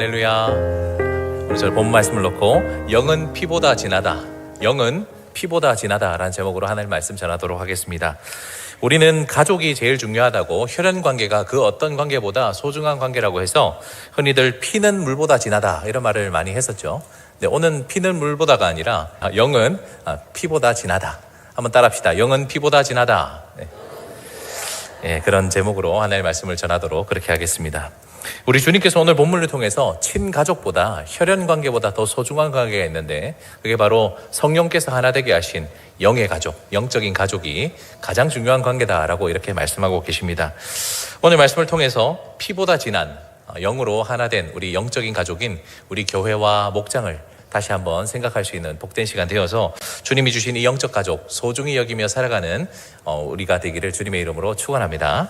할렐루야. 오늘 저는 본 말씀을 놓고 영은 피보다 진하다, 영은 피보다 진하다라는 제목으로 하나님 말씀 전하도록 하겠습니다. 우리는 가족이 제일 중요하다고, 혈연 관계가 그 어떤 관계보다 소중한 관계라고 해서 흔히들 피는 물보다 진하다 이런 말을 많이 했었죠. 근데 오늘 피는 물보다가 아니라 영은 피보다 진하다. 한번 따라합시다. 영은 피보다 진하다. 네, 그런 제목으로 하나님의 말씀을 전하도록 그렇게 하겠습니다. 우리 주님께서 오늘 본문을 통해서 친가족보다, 혈연 관계보다 더 소중한 관계가 있는데, 그게 바로 성령께서 하나 되게 하신 영의 가족, 영적인 가족이 가장 중요한 관계다라고 이렇게 말씀하고 계십니다. 오늘 말씀을 통해서 피보다 진한 영으로 하나 된 우리 영적인 가족인 우리 교회와 목장을 다시 한번 생각할 수 있는 복된 시간 되어서 주님이 주신 이 영적 가족 소중히 여기며 살아가는 우리가 되기를 주님의 이름으로 축원합니다.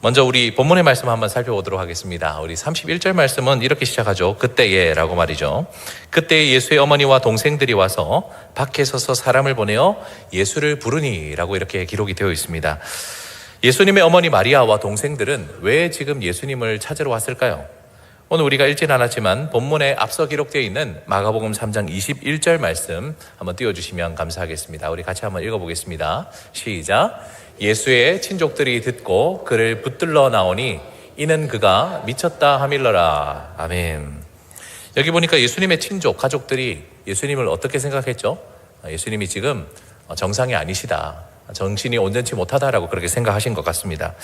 먼저 우리 본문의 말씀 한번 살펴보도록 하겠습니다. 우리 31절 말씀은 이렇게 시작하죠. 그때에 라고 말이죠. 그때에 예수의 어머니와 동생들이 와서 밖에 서서 사람을 보내어 예수를 부르니 라고 이렇게 기록이 되어 있습니다. 예수님의 어머니 마리아와 동생들은 왜 지금 예수님을 찾으러 왔을까요? 오늘 우리가 읽진 않았지만 본문에 앞서 기록되어 있는 마가복음 3장 21절 말씀 한번 띄워주시면 감사하겠습니다. 우리 같이 한번 읽어보겠습니다. 시작. 예수의 친족들이 듣고 그를 붙들러 나오니 이는 그가 미쳤다 하밀러라. 아멘. 여기 보니까 예수님의 친족, 가족들이 예수님을 어떻게 생각했죠? 예수님이 지금 정상이 아니시다, 정신이 온전치 못하다라고 그렇게 생각하신 것 같습니다.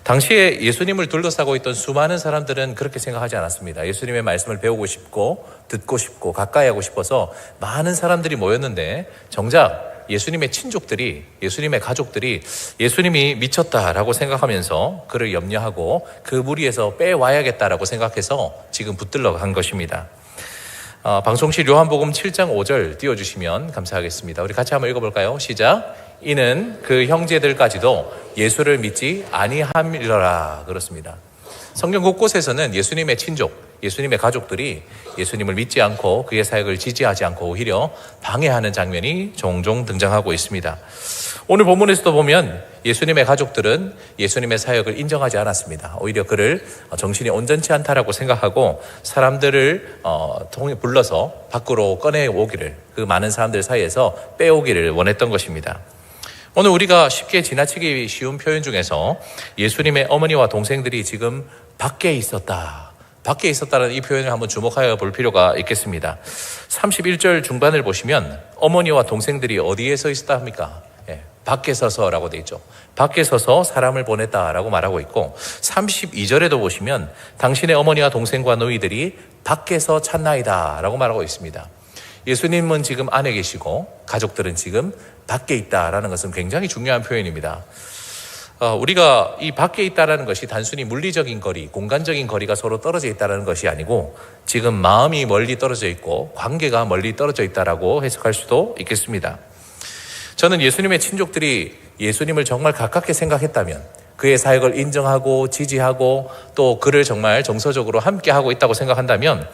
당시에 예수님을 둘러싸고 있던 수많은 사람들은 그렇게 생각하지 않았습니다. 예수님의 말씀을 배우고 싶고 듣고 싶고 가까이 하고 싶어서 많은 사람들이 모였는데, 정작 예수님의 친족들이, 예수님의 가족들이 예수님이 미쳤다라고 생각하면서 그를 염려하고 그 무리에서 빼와야겠다라고 생각해서 지금 붙들러 간 것입니다. 방송실 요한복음 7장 5절 띄워주시면 감사하겠습니다. 우리 같이 한번 읽어볼까요? 시작. 이는 그 형제들까지도 예수를 믿지 아니함이러라. 그렇습니다. 성경 곳곳에서는 예수님의 친족, 예수님의 가족들이 예수님을 믿지 않고 그의 사역을 지지하지 않고 오히려 방해하는 장면이 종종 등장하고 있습니다. 오늘 본문에서도 보면 예수님의 가족들은 예수님의 사역을 인정하지 않았습니다. 오히려 그를 정신이 온전치 않다라고 생각하고 사람들을 불러서 밖으로 꺼내오기를, 그 많은 사람들 사이에서 빼오기를 원했던 것입니다. 오늘 우리가 쉽게 지나치기 쉬운 표현 중에서 예수님의 어머니와 동생들이 지금 밖에 있었다는 이 표현을 한번 주목하여 볼 필요가 있겠습니다. 31절 중반을 보시면 어머니와 동생들이 어디에 서 있었다 합니까? 밖에 서서라고 되어 있죠. 밖에 서서 사람을 보냈다라고 말하고 있고, 32절에도 보시면 당신의 어머니와 동생과 너희들이 밖에서 찾나이다 라고 말하고 있습니다. 예수님은 지금 안에 계시고 가족들은 지금 밖에 있다라는 것은 굉장히 중요한 표현입니다. 우리가 이 밖에 있다라는 것이 단순히 물리적인 거리, 공간적인 거리가 서로 떨어져 있다는 것이 아니고 지금 마음이 멀리 떨어져 있고 관계가 멀리 떨어져 있다라고 해석할 수도 있겠습니다. 저는 예수님의 친족들이 예수님을 정말 가깝게 생각했다면, 그의 사역을 인정하고 지지하고 또 그를 정말 정서적으로 함께하고 있다고 생각한다면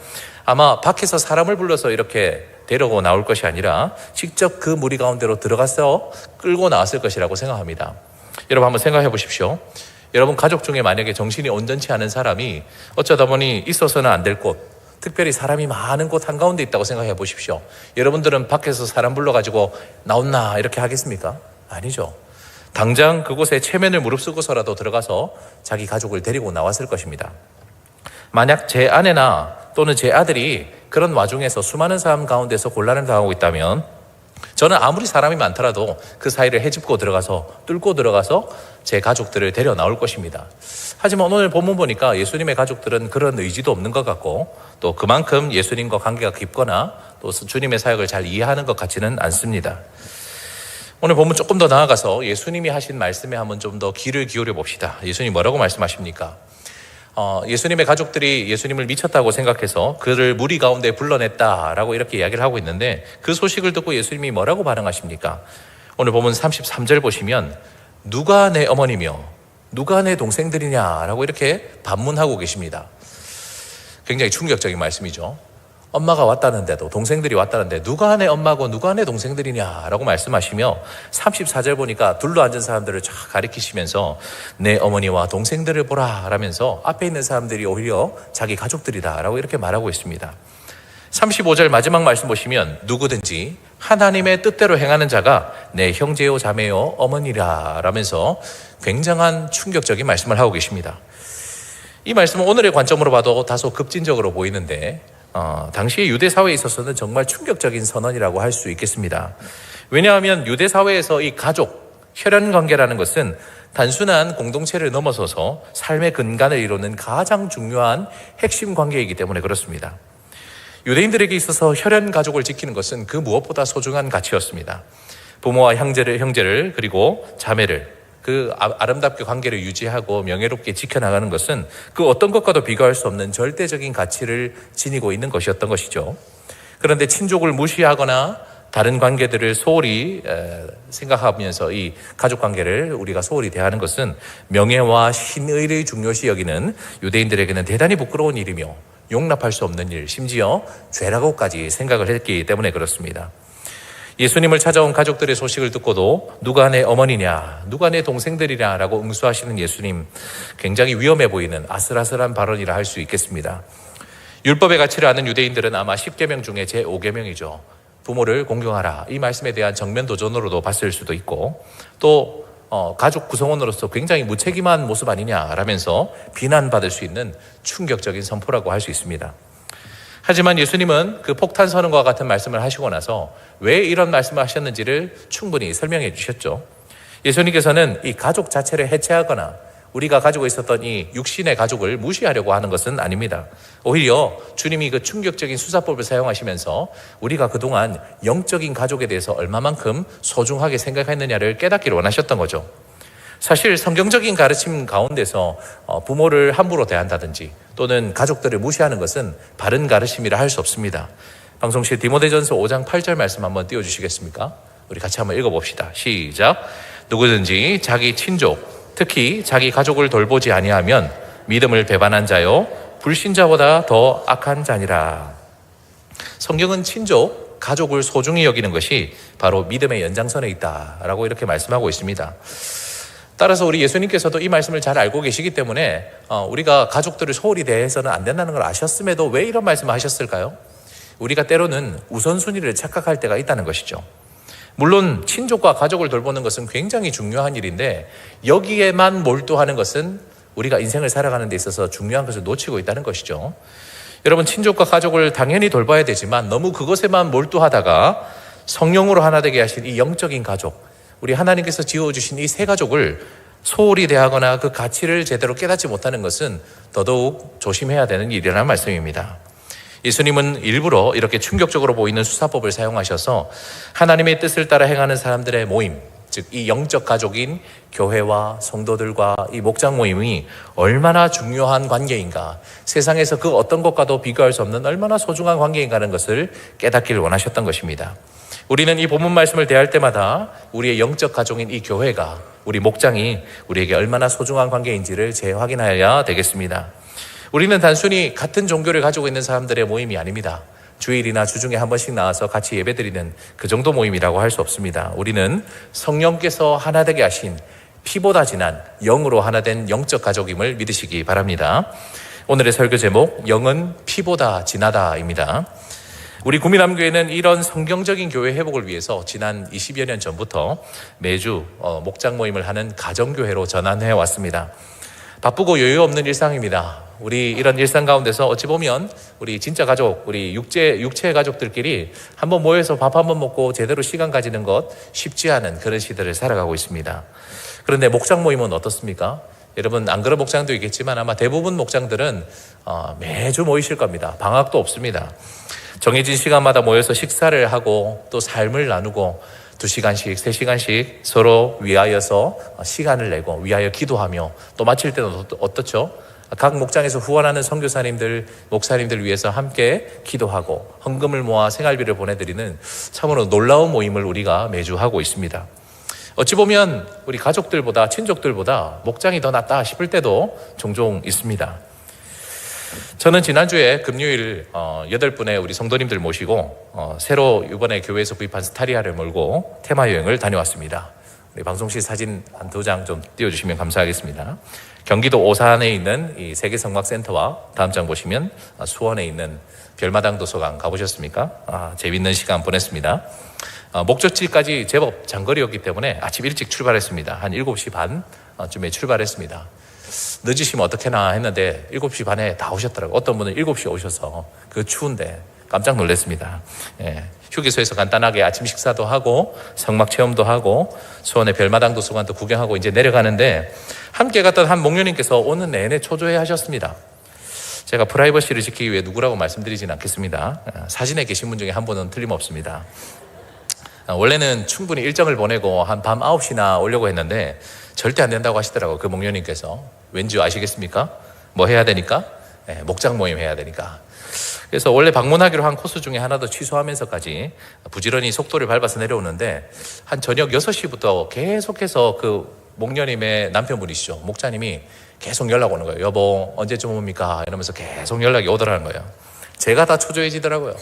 아마 밖에서 사람을 불러서 이렇게 데리고 나올 것이 아니라 직접 그 무리 가운데로 들어가서 끌고 나왔을 것이라고 생각합니다. 여러분 한번 생각해 보십시오. 여러분 가족 중에 만약에 정신이 온전치 않은 사람이 어쩌다 보니 있어서는 안 될 곳, 특별히 사람이 많은 곳 한가운데 있다고 생각해 보십시오. 여러분들은 밖에서 사람 불러가지고 나온나 이렇게 하겠습니까? 아니죠. 당장 그곳에 체면을 무릅쓰고서라도 들어가서 자기 가족을 데리고 나왔을 것입니다. 만약 제 아내나 또는 제 아들이 그런 와중에서 수많은 사람 가운데서 곤란을 당하고 있다면 저는 아무리 사람이 많더라도 그 사이를 헤집고 들어가서, 뚫고 들어가서 제 가족들을 데려 나올 것입니다. 하지만 오늘 본문 보니까 예수님의 가족들은 그런 의지도 없는 것 같고 또 그만큼 예수님과 관계가 깊거나 또 주님의 사역을 잘 이해하는 것 같지는 않습니다. 오늘 본문 조금 더 나아가서 예수님이 하신 말씀에 한번 좀 더 귀를 기울여 봅시다. 예수님 뭐라고 말씀하십니까? 예수님의 가족들이 예수님을 미쳤다고 생각해서 그를 무리 가운데 불러냈다라고 이렇게 이야기를 하고 있는데, 그 소식을 듣고 예수님이 뭐라고 반응하십니까? 오늘 보면 33절 보시면 누가 내 어머니며 누가 내 동생들이냐라고 이렇게 반문하고 계십니다. 굉장히 충격적인 말씀이죠. 엄마가 왔다는데도, 동생들이 왔다는데 누가 내 엄마고 누가 내 동생들이냐라고 말씀하시며 34절 보니까 둘러 앉은 사람들을 쫙 가리키시면서 내 어머니와 동생들을 보라 라면서 앞에 있는 사람들이 오히려 자기 가족들이다 라고 이렇게 말하고 있습니다. 35절 마지막 말씀 보시면 누구든지 하나님의 뜻대로 행하는 자가 내 형제요 자매요 어머니라 라면서 굉장한 충격적인 말씀을 하고 계십니다. 이 말씀은 오늘의 관점으로 봐도 다소 급진적으로 보이는데 당시의 유대 사회에 있어서는 정말 충격적인 선언이라고 할 수 있겠습니다. 왜냐하면 유대 사회에서 이 가족, 혈연 관계라는 것은 단순한 공동체를 넘어서서 삶의 근간을 이루는 가장 중요한 핵심 관계이기 때문에 그렇습니다. 유대인들에게 있어서 혈연 가족을 지키는 것은 그 무엇보다 소중한 가치였습니다. 부모와 형제를 그리고 자매를 그 아름답게 관계를 유지하고 명예롭게 지켜나가는 것은 그 어떤 것과도 비교할 수 없는 절대적인 가치를 지니고 있는 것이었던 것이죠. 그런데 친족을 무시하거나 다른 관계들을 소홀히 생각하면서 이 가족 관계를 우리가 소홀히 대하는 것은 명예와 신의를 중요시 여기는 유대인들에게는 대단히 부끄러운 일이며 용납할 수 없는 일, 심지어 죄라고까지 생각을 했기 때문에 그렇습니다. 예수님을 찾아온 가족들의 소식을 듣고도 누가 내 어머니냐, 누가 내 동생들이냐 라고 응수하시는 예수님, 굉장히 위험해 보이는 아슬아슬한 발언이라 할 수 있겠습니다. 율법의 가치를 아는 유대인들은 아마 10계명 중에 제5계명이죠. 부모를 공경하라. 이 말씀에 대한 정면 도전으로도 봤을 수도 있고 또 가족 구성원으로서 굉장히 무책임한 모습 아니냐라면서 비난받을 수 있는 충격적인 선포라고 할 수 있습니다. 하지만 예수님은 그 폭탄 선언과 같은 말씀을 하시고 나서 왜 이런 말씀을 하셨는지를 충분히 설명해 주셨죠. 예수님께서는 이 가족 자체를 해체하거나 우리가 가지고 있었던 이 육신의 가족을 무시하려고 하는 것은 아닙니다. 오히려 주님이 그 충격적인 수사법을 사용하시면서 우리가 그동안 영적인 가족에 대해서 얼마만큼 소중하게 생각했느냐를 깨닫기를 원하셨던 거죠. 사실 성경적인 가르침 가운데서 부모를 함부로 대한다든지 또는 가족들을 무시하는 것은 바른 가르침이라 할 수 없습니다. 방송실 디모데전서 5장 8절 말씀 한번 띄워주시겠습니까? 우리 같이 한번 읽어봅시다. 시작. 누구든지 자기 친족, 특히 자기 가족을 돌보지 아니하면 믿음을 배반한 자요 불신자보다 더 악한 자니라. 성경은 친족, 가족을 소중히 여기는 것이 바로 믿음의 연장선에 있다라고 이렇게 말씀하고 있습니다. 따라서 우리 예수님께서도 이 말씀을 잘 알고 계시기 때문에 우리가 가족들을 소홀히 대해서는 안 된다는 걸 아셨음에도 왜 이런 말씀을 하셨을까요? 우리가 때로는 우선순위를 착각할 때가 있다는 것이죠. 물론 친족과 가족을 돌보는 것은 굉장히 중요한 일인데 여기에만 몰두하는 것은 우리가 인생을 살아가는 데 있어서 중요한 것을 놓치고 있다는 것이죠. 여러분, 친족과 가족을 당연히 돌봐야 되지만 너무 그것에만 몰두하다가 성령으로 하나 되게 하신 이 영적인 가족, 우리 하나님께서 지어주신 이 세 가족을 소홀히 대하거나 그 가치를 제대로 깨닫지 못하는 것은 더더욱 조심해야 되는 일이라는 말씀입니다. 예수님은 일부러 이렇게 충격적으로 보이는 수사법을 사용하셔서 하나님의 뜻을 따라 행하는 사람들의 모임, 즉 이 영적 가족인 교회와 성도들과 이 목장 모임이 얼마나 중요한 관계인가, 세상에서 그 어떤 것과도 비교할 수 없는 얼마나 소중한 관계인가 하는 것을 깨닫기를 원하셨던 것입니다. 우리는 이 본문 말씀을 대할 때마다 우리의 영적 가족인 이 교회가, 우리 목장이 우리에게 얼마나 소중한 관계인지를 재확인해야 되겠습니다. 우리는 단순히 같은 종교를 가지고 있는 사람들의 모임이 아닙니다. 주일이나 주중에 한 번씩 나와서 같이 예배드리는 그 정도 모임이라고 할 수 없습니다. 우리는 성령께서 하나 되게 하신 피보다 진한 영으로 하나 된 영적 가족임을 믿으시기 바랍니다. 오늘의 설교 제목, 영은 피보다 진하다입니다. 우리 구미남교회는 이런 성경적인 교회 회복을 위해서 지난 20여 년 전부터 매주 목장 모임을 하는 가정교회로 전환해 왔습니다. 바쁘고 여유 없는 일상입니다. 우리 이런 일상 가운데서 어찌 보면 우리 진짜 가족, 우리 육체 가족들끼리 한번 모여서 밥 한번 먹고 제대로 시간 가지는 것 쉽지 않은 그런 시대를 살아가고 있습니다. 그런데 목장 모임은 어떻습니까? 여러분, 안 그런 목장도 있겠지만 아마 대부분 목장들은 매주 모이실 겁니다. 방학도 없습니다. 정해진 시간마다 모여서 식사를 하고 또 삶을 나누고 2시간씩, 3시간씩 서로 위하여서 시간을 내고 위하여 기도하며 또 마칠 때는 어떻죠? 각 목장에서 후원하는 선교사님들, 목사님들 위해서 함께 기도하고 헌금을 모아 생활비를 보내드리는 참으로 놀라운 모임을 우리가 매주 하고 있습니다. 어찌 보면 우리 가족들보다, 친족들보다 목장이 더 낫다 싶을 때도 종종 있습니다. 저는 지난주에 금요일 8분의 우리 성도님들 모시고 새로 이번에 교회에서 구입한 스타리아를 몰고 테마 여행을 다녀왔습니다. 우리 방송실 사진 한 2장 좀 띄워주시면 감사하겠습니다. 경기도 오산에 있는 이 세계성막센터와 다음 장 보시면 수원에 있는 별마당 도서관 가보셨습니까? 재밌는 시간 보냈습니다. 목적지까지 제법 장거리였기 때문에 아침 일찍 출발했습니다. 한 7시 반쯤에 출발했습니다. 늦으시면 어떡해나 했는데 7시 반에 다 오셨더라고요. 어떤 분은 7시에 오셔서 그 추운데 깜짝 놀랐습니다. 휴게소에서 간단하게 아침 식사도 하고 성막 체험도 하고 수원의 별마당 도서관도 구경하고 이제 내려가는데 함께 갔던 한 목녀님께서 오는 내내 초조해 하셨습니다. 제가 프라이버시를 지키기 위해 누구라고 말씀드리진 않겠습니다. 사진에 계신 분 중에 한 분은 틀림없습니다. 원래는 충분히 일정을 보내고 한 밤 9시나 오려고 했는데 절대 안 된다고 하시더라고요. 그 목녀님께서. 왠지 아시겠습니까? 뭐 해야 되니까? 목장 모임 해야 되니까. 그래서 원래 방문하기로 한 코스 중에 하나도 취소하면서까지 부지런히 속도를 밟아서 내려오는데 한 저녁 6시부터 계속해서 그 목녀님의 남편분이시죠. 목자님이 계속 연락 오는 거예요. 여보 언제쯤 옵니까? 이러면서 계속 연락이 오더라는 거예요. 제가 다 초조해지더라고요.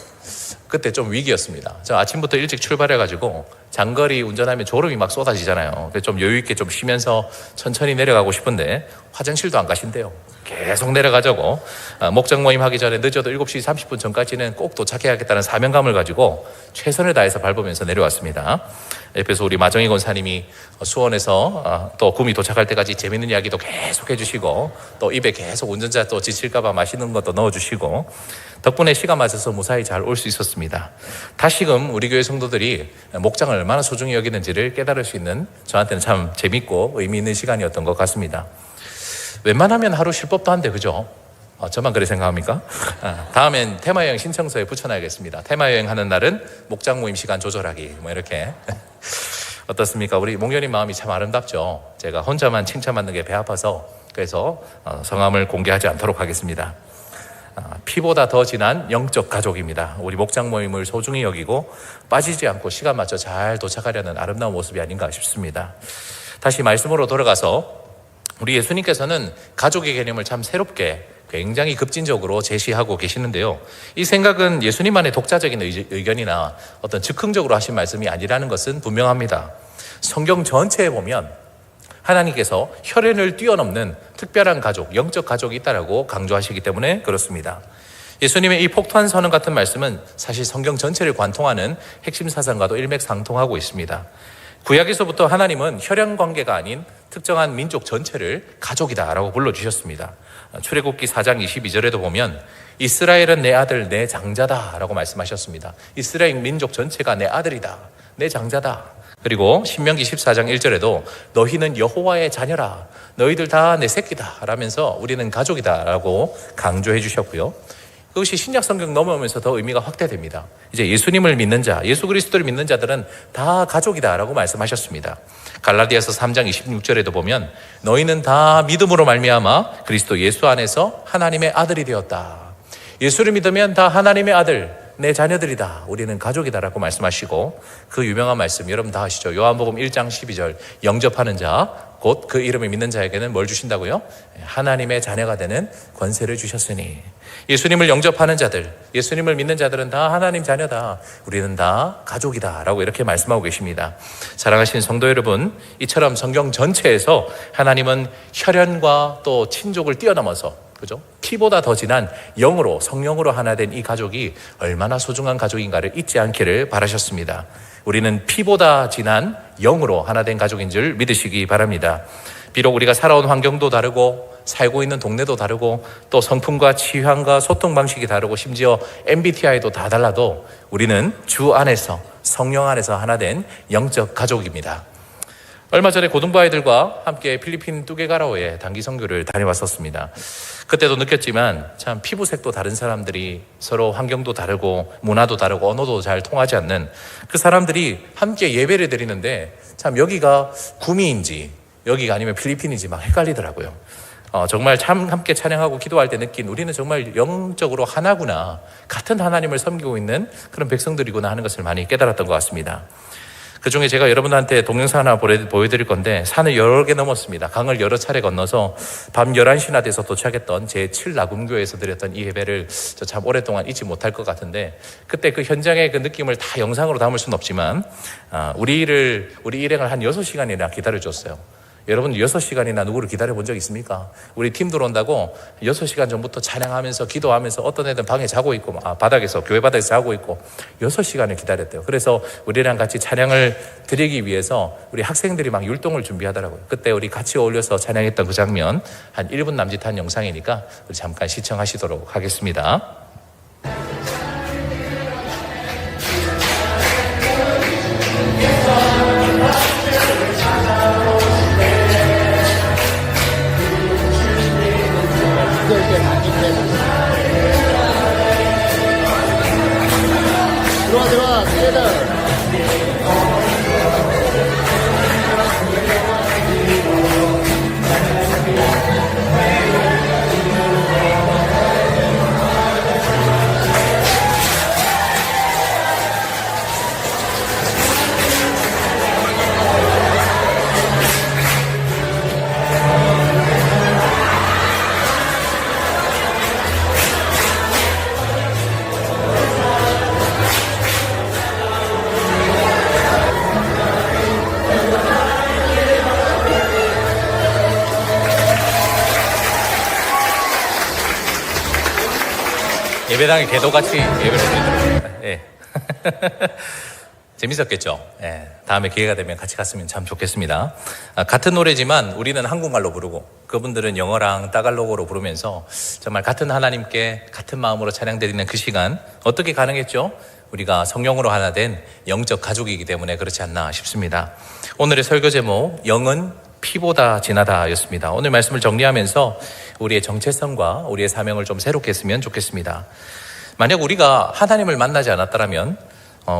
그때 좀 위기였습니다. 저 아침부터 일찍 출발해가지고 장거리 운전하면 졸음이 막 쏟아지잖아요. 그래서 좀 여유 있게 좀 쉬면서 천천히 내려가고 싶은데 화장실도 안 가신대요. 계속 내려가자고 목장 모임 하기 전에 늦어도 7시 30분 전까지는 꼭 도착해야겠다는 사명감을 가지고 최선을 다해서 밟으면서 내려왔습니다. 옆에서 우리 마정희 권사님이 수원에서 또 구미 도착할 때까지 재밌는 이야기도 계속 해주시고 또 입에 계속 운전자 또 지칠까봐 맛있는 것도 넣어주시고 덕분에 시간 맞춰서 무사히 잘 올 수 있었습니다. 다시금 우리 교회 성도들이 목장을 얼마나 소중히 여기는지를 깨달을 수 있는 저한테는 참 재밌고 의미 있는 시간이었던 것 같습니다. 웬만하면 하루 쉴 법도 한데 그죠? 저만 그래 생각합니까? 다음엔 테마여행 신청서에 붙여놔야겠습니다. 테마여행 하는 날은 목장 모임 시간 조절하기 뭐 이렇게. 어떻습니까? 우리 목녀님 마음이 참 아름답죠. 제가 혼자만 칭찬받는 게 배 아파서 그래서 성함을 공개하지 않도록 하겠습니다. 피보다 더 진한 영적 가족입니다. 우리 목장 모임을 소중히 여기고 빠지지 않고 시간 맞춰 잘 도착하려는 아름다운 모습이 아닌가 싶습니다. 다시 말씀으로 돌아가서 우리 예수님께서는 가족의 개념을 참 새롭게 굉장히 급진적으로 제시하고 계시는데요. 이 생각은 예수님만의 독자적인 의견이나 어떤 즉흥적으로 하신 말씀이 아니라는 것은 분명합니다. 성경 전체에 보면 하나님께서 혈연을 뛰어넘는 특별한 가족, 영적 가족이 있다라고 강조하시기 때문에 그렇습니다. 예수님의 이 폭탄 선언 같은 말씀은 사실 성경 전체를 관통하는 핵심 사상과도 일맥상통하고 있습니다. 구약에서부터 하나님은 혈연 관계가 아닌 특정한 민족 전체를 가족이다라고 불러주셨습니다. 출애굽기 4장 22절에도 보면 이스라엘은 내 아들 내 장자다라고 말씀하셨습니다. 이스라엘 민족 전체가 내 아들이다, 내 장자다. 그리고 신명기 14장 1절에도 너희는 여호와의 자녀라, 너희들 다 내 새끼다 라면서 우리는 가족이다라고 강조해 주셨고요. 그것이 신약 성경 넘어오면서 더 의미가 확대됩니다. 이제 예수님을 믿는 자, 예수 그리스도를 믿는 자들은 다 가족이다라고 말씀하셨습니다. 갈라디아서 3장 26절에도 보면 너희는 다 믿음으로 말미암아 그리스도 예수 안에서 하나님의 아들이 되었다. 예수를 믿으면 다 하나님의 아들, 내 자녀들이다. 우리는 가족이다라고 말씀하시고 그 유명한 말씀 여러분 다 아시죠? 요한복음 1장 12절 영접하는 자, 곧 그 이름을 믿는 자에게는 뭘 주신다고요? 하나님의 자녀가 되는 권세를 주셨으니 예수님을 영접하는 자들, 예수님을 믿는 자들은 다 하나님 자녀다. 우리는 다 가족이다 라고 이렇게 말씀하고 계십니다. 사랑하신 성도 여러분, 이처럼 성경 전체에서 하나님은 혈연과 또 친족을 뛰어넘어서 그죠? 피보다 더 진한 영으로, 성령으로 하나 된 이 가족이 얼마나 소중한 가족인가를 잊지 않기를 바라셨습니다. 우리는 피보다 진한 영으로 하나 된 가족인 줄 믿으시기 바랍니다. 비록 우리가 살아온 환경도 다르고 살고 있는 동네도 다르고 또 성품과 취향과 소통 방식이 다르고 심지어 MBTI도 다 달라도 우리는 주 안에서 성령 안에서 하나 된 영적 가족입니다. 얼마 전에 고등부 아이들과 함께 필리핀 뚜게가라오에 단기 선교를 다녀왔었습니다. 그때도 느꼈지만 참 피부색도 다른 사람들이 서로 환경도 다르고 문화도 다르고 언어도 잘 통하지 않는 그 사람들이 함께 예배를 드리는데 참 여기가 구미인지 여기가 아니면 필리핀인지 막 헷갈리더라고요. 정말 참 함께 찬양하고 기도할 때 느낀 우리는 정말 영적으로 하나구나, 같은 하나님을 섬기고 있는 그런 백성들이구나 하는 것을 많이 깨달았던 것 같습니다. 그 중에 제가 여러분한테 동영상 하나 보여드릴 건데, 산을 여러 개 넘었습니다. 강을 여러 차례 건너서 밤 11시나 돼서 도착했던 제 7나금교에서 드렸던 이 예배를 저 참 오랫동안 잊지 못할 것 같은데, 그때 그 현장의 그 느낌을 다 영상으로 담을 수는 없지만 우리 일행을 한 6시간이나 기다려줬어요. 여러분 6시간이나 누구를 기다려본 적 있습니까? 우리 팀 들어온다고 6시간 전부터 찬양하면서 기도하면서 어떤 애들은 방에 자고 있고 바닥에서 교회 바닥에서 자고 있고 6시간을 기다렸대요. 그래서 우리랑 같이 찬양을 드리기 위해서 우리 학생들이 막 율동을 준비하더라고요. 그때 우리 같이 어울려서 찬양했던 그 장면 한 1분 남짓한 영상이니까 우리 잠깐 시청하시도록 하겠습니다. 들어와 얘들 예배당에 개도같이 예배를 드리도록. 예. 재밌었겠죠? 예. 다음에 기회가 되면 같이 갔으면 참 좋겠습니다. 같은 노래지만 우리는 한국말로 부르고 그분들은 영어랑 따갈로그로 부르면서 정말 같은 하나님께 같은 마음으로 찬양드리는 그 시간 어떻게 가능했죠? 우리가 성령으로 하나 된 영적 가족이기 때문에 그렇지 않나 싶습니다. 오늘의 설교 제목 영은 피보다 진하다 였습니다. 오늘 말씀을 정리하면서 우리의 정체성과 우리의 사명을 좀 새롭게 했으면 좋겠습니다. 만약 우리가 하나님을 만나지 않았다면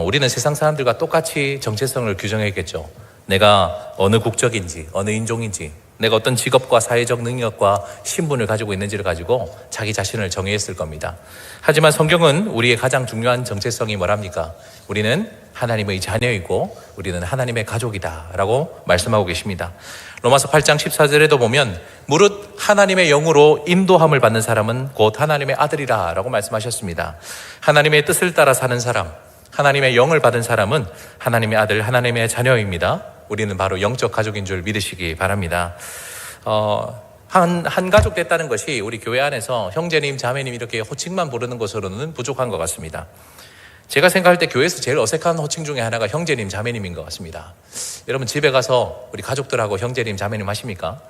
우리는 세상 사람들과 똑같이 정체성을 규정했겠죠. 내가 어느 국적인지 어느 인종인지 내가 어떤 직업과 사회적 능력과 신분을 가지고 있는지를 가지고 자기 자신을 정의했을 겁니다. 하지만 성경은 우리의 가장 중요한 정체성이 뭐랍니까? 우리는 하나님의 자녀이고 우리는 하나님의 가족이다 라고 말씀하고 계십니다. 로마서 8장 14절에도 보면 무릇 하나님의 영으로 인도함을 받는 사람은 곧 하나님의 아들이라 라고 말씀하셨습니다. 하나님의 뜻을 따라 사는 사람, 하나님의 영을 받은 사람은 하나님의 아들, 하나님의 자녀입니다. 우리는 바로 영적 가족인 줄 믿으시기 바랍니다. 한 가족 됐다는 것이 우리 교회 안에서 형제님, 자매님 이렇게 호칭만 부르는 것으로는 부족한 것 같습니다. 제가 생각할 때 교회에서 제일 어색한 호칭 중에 하나가 형제님, 자매님인 것 같습니다. 여러분 집에 가서 우리 가족들하고 형제님, 자매님 하십니까?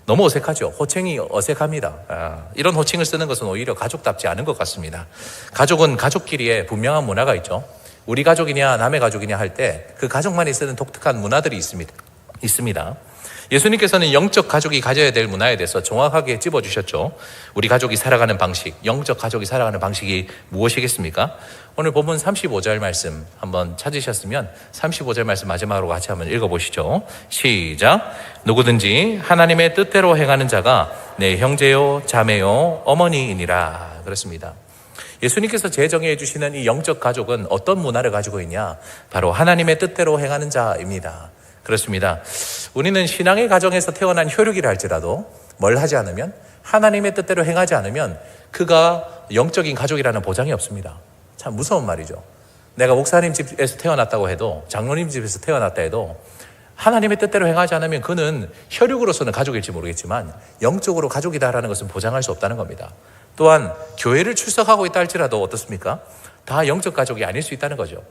너무 어색하죠. 호칭이 어색합니다. 이런 호칭을 쓰는 것은 오히려 가족답지 않은 것 같습니다. 가족은 가족끼리의 분명한 문화가 있죠. 우리 가족이냐 남의 가족이냐 할 때 그 가족만이 쓰는 독특한 문화들이 있습니다. 예수님께서는 영적 가족이 가져야 될 문화에 대해서 정확하게 찝어주셨죠. 우리 가족이 살아가는 방식, 영적 가족이 살아가는 방식이 무엇이겠습니까? 오늘 본문 35절 말씀 한번 찾으셨으면 35절 말씀 마지막으로 같이 한번 읽어보시죠. 시작. 누구든지 하나님의 뜻대로 행하는 자가 내 형제요 자매요 어머니이니라. 그렇습니다. 예수님께서 제정해 주시는 이 영적 가족은 어떤 문화를 가지고 있냐? 바로 하나님의 뜻대로 행하는 자입니다. 그렇습니다. 우리는 신앙의 가정에서 태어난 혈육이라 할지라도 뭘 하지 않으면, 하나님의 뜻대로 행하지 않으면 그가 영적인 가족이라는 보장이 없습니다. 참 무서운 말이죠. 내가 목사님 집에서 태어났다고 해도, 장로님 집에서 태어났다 해도 하나님의 뜻대로 행하지 않으면 그는 혈육으로서는 가족일지 모르겠지만 영적으로 가족이다라는 것은 보장할 수 없다는 겁니다. 또한 교회를 출석하고 있다 할지라도 어떻습니까? 다 영적 가족이 아닐 수 있다는 거죠.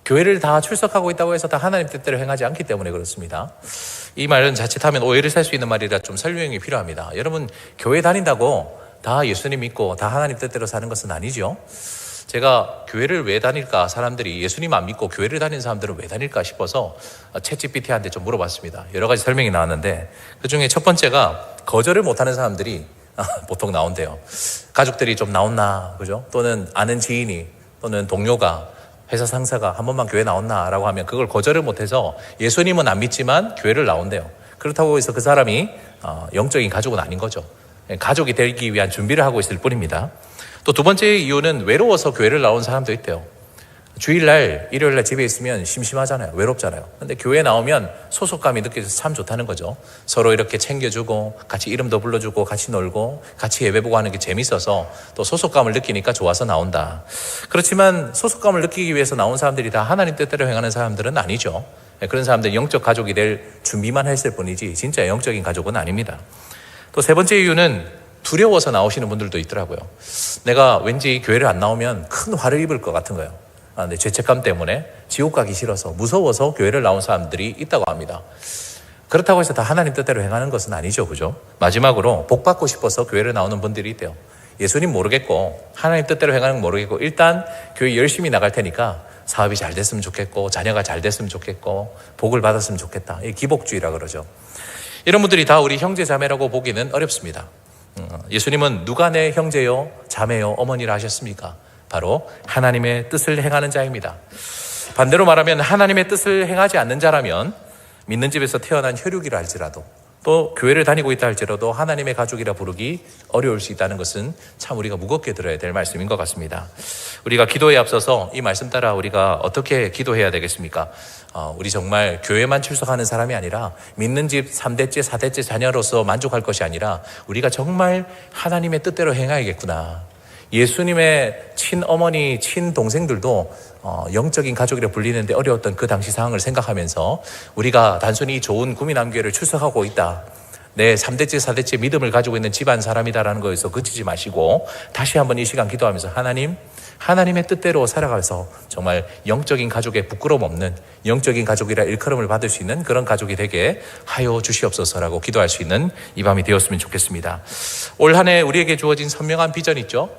교회를 다 출석하고 있다고 해서 다 하나님 뜻대로 행하지 않기 때문에 그렇습니다. 이 말은 자칫하면 오해를 살 수 있는 말이라 좀 설명이 필요합니다. 여러분 교회 다닌다고 다 예수님 믿고 다 하나님 뜻대로 사는 것은 아니죠. 제가 교회를 왜 다닐까, 사람들이 예수님 안 믿고 교회를 다니는 사람들은 왜 다닐까 싶어서 챗GPT한테 좀 물어봤습니다. 여러 가지 설명이 나왔는데 그중에 첫 번째가 거절을 못하는 사람들이 보통 나온대요. 가족들이 좀 나온나, 그죠? 또는 아는 지인이 또는 동료가, 회사 상사가 한 번만 교회 나온나 라고 하면 그걸 거절을 못해서 예수님은 안 믿지만 교회를 나온대요. 그렇다고 해서 그 사람이 영적인 가족은 아닌 거죠. 가족이 되기 위한 준비를 하고 있을 뿐입니다. 또 두 번째 이유는 외로워서 교회를 나온 사람도 있대요. 주일날, 일요일날 집에 있으면 심심하잖아요. 외롭잖아요. 근데 교회 나오면 소속감이 느껴져서 참 좋다는 거죠. 서로 이렇게 챙겨주고 같이 이름도 불러주고 같이 놀고 같이 예배보고 하는 게 재밌어서 또 소속감을 느끼니까 좋아서 나온다. 그렇지만 소속감을 느끼기 위해서 나온 사람들이 다 하나님 뜻대로 행하는 사람들은 아니죠. 그런 사람들은 영적 가족이 될 준비만 했을 뿐이지 진짜 영적인 가족은 아닙니다. 또 세 번째 이유는 두려워서 나오시는 분들도 있더라고요. 내가 왠지 교회를 안 나오면 큰 화를 입을 것 같은 거예요. 근데 죄책감 때문에 지옥 가기 싫어서 무서워서 교회를 나온 사람들이 있다고 합니다. 그렇다고 해서 다 하나님 뜻대로 행하는 것은 아니죠. 그죠? 마지막으로 복 받고 싶어서 교회를 나오는 분들이 있대요. 예수님 모르겠고 하나님 뜻대로 행하는 건 모르겠고 일단 교회 열심히 나갈 테니까 사업이 잘 됐으면 좋겠고 자녀가 잘 됐으면 좋겠고 복을 받았으면 좋겠다. 이 기복주의라 그러죠. 이런 분들이 다 우리 형제 자매라고 보기는 어렵습니다. 예수님은 누가 내 형제요 자매요 어머니라 하셨습니까? 바로 하나님의 뜻을 행하는 자입니다. 반대로 말하면 하나님의 뜻을 행하지 않는 자라면 믿는 집에서 태어난 혈육이라 할지라도 또 교회를 다니고 있다 할지라도 하나님의 가족이라 부르기 어려울 수 있다는 것은 참 우리가 무겁게 들어야 될 말씀인 것 같습니다. 우리가 기도에 앞서서 이 말씀 따라 우리가 어떻게 기도해야 되겠습니까? 우리 정말 교회만 출석하는 사람이 아니라 믿는 집 3대째 4대째 자녀로서 만족할 것이 아니라 우리가 정말 하나님의 뜻대로 행해야겠구나. 예수님의 친어머니, 친동생들도 영적인 가족이라 불리는데 어려웠던 그 당시 상황을 생각하면서 우리가 단순히 좋은 구미남교회를 출석하고 있다, 내 3대째 4대째 믿음을 가지고 있는 집안 사람이다라는 거에서 그치지 마시고 다시 한번 이 시간 기도하면서 하나님의 뜻대로 살아가서 정말 영적인 가족에 부끄러움 없는 영적인 가족이라 일컬음을 받을 수 있는 그런 가족이 되게 하여 주시옵소서라고 기도할 수 있는 이 밤이 되었으면 좋겠습니다. 올 한 해 우리에게 주어진 선명한 비전 있죠?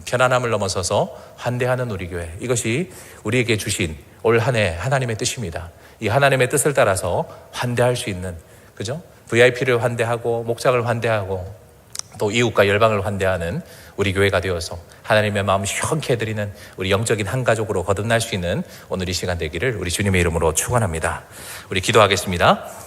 편안함을 넘어서서 환대하는 우리 교회, 이것이 우리에게 주신 올 한 해 하나님의 뜻입니다. 이 하나님의 뜻을 따라서 환대할 수 있는, 그죠? VIP를 환대하고 목장을 환대하고 또 이웃과 열방을 환대하는 우리 교회가 되어서 하나님의 마음 시원케 해드리는 우리 영적인 한 가족으로 거듭날 수 있는 오늘 이 시간 되기를 우리 주님의 이름으로 축원합니다. 우리 기도하겠습니다.